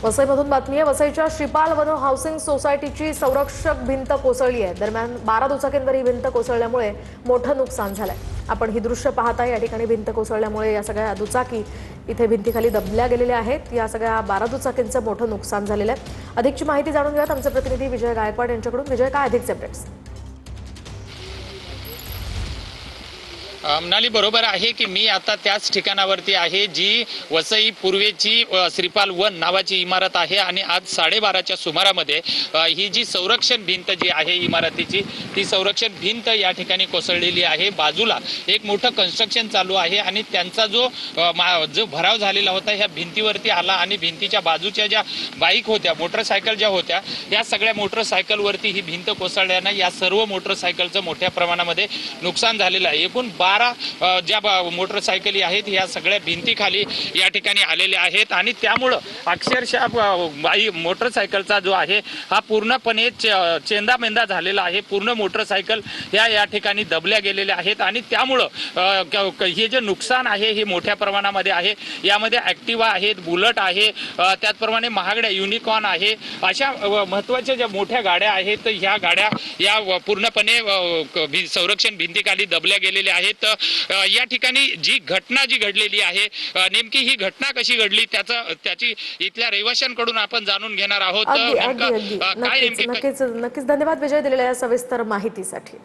वसईमधून बातमी आहे। वसईच्या श्रीपाल वन हाऊसिंग सोसायटीची संरक्षक भिंत कोसळली आहे। दरम्यान 12 दुचाकींवर ही भिंत कोसळल्यामुळे मोठं नुकसान झालंय। आपण ही दृश्य पाहताय। या ठिकाणी भिंत कोसळल्यामुळे या सगळ्या दुचाकी इथे भिंतीखाली दबल्या गेलेल्या आहेत। या सगळ्या 12 दुचाकींचं मोठं नुकसान झालेलं आहे। अधिकची माहिती जाणून घेऊयात आमचे प्रतिनिधी विजय गायकवाड यांच्याकडून। विजय, काय अधिकचे अपडेट्स? मनाली बरोबर आहे की मी आता त्याच ठिकाणावरती आहे जी वसई पूर्वेची श्रीपाल वन नावाची इमारत आहे आणि आज 12:30च्या सुमारामध्ये ही जी संरक्षण भिंत जी आहे इमारतीची ती संरक्षण भिंत या ठिकाणी कोसळलेली आहे। बाजूला एक मोठं कन्स्ट्रक्शन चालू आहे आणि त्यांचा जो भराव झालेला होता ह्या भिंतीवरती आला आणि भिंतीच्या बाजूच्या ज्या बाईक होत्या, मोटरसायकल ज्या होत्या, या सगळ्या मोटरसायकलवरती ही भिंत कोसळल्यानं या सर्व मोटरसायकलचं मोठ्या प्रमाणामध्ये नुकसान झालेलं आहे। एकूण 12 ज्या मोटरसायकली आहेत या सगळ्या भिंतीखाली या ठिकाणी आलेल्या आहेत आणि त्यामुळं अक्षरशः मोटरसायकलचा जो आहे हा पूर्णपणे चेंदामेंदा झालेला आहे। पूर्ण मोटरसायकल या ठिकाणी दबल्या गेलेल्या आहेत आणि त्यामुळं हे जे नुकसान आहे हे मोठ्या प्रमाणामध्ये आहे। यामध्ये ॲक्टिवा आहेत, बुलेट आहे, त्याचप्रमाणे महागड्या युनिकॉर्न आहे, अशा महत्त्वाच्या ज्या मोठ्या गाड्या आहेत ह्या गाड्या या पूर्णपणे संरक्षण भिंतीखाली दबल्या गेलेल्या आहेत। या ठिकाणी जी घटना घडलेली आहे, नेमकी ही घटना कशी घडली त्याची इथल्या रहिवाशांकडून आपण जाणून घेणार आहोत। नक्कीच धन्यवाद विजय दिलेल्या या सविस्तर माहितीसाठी।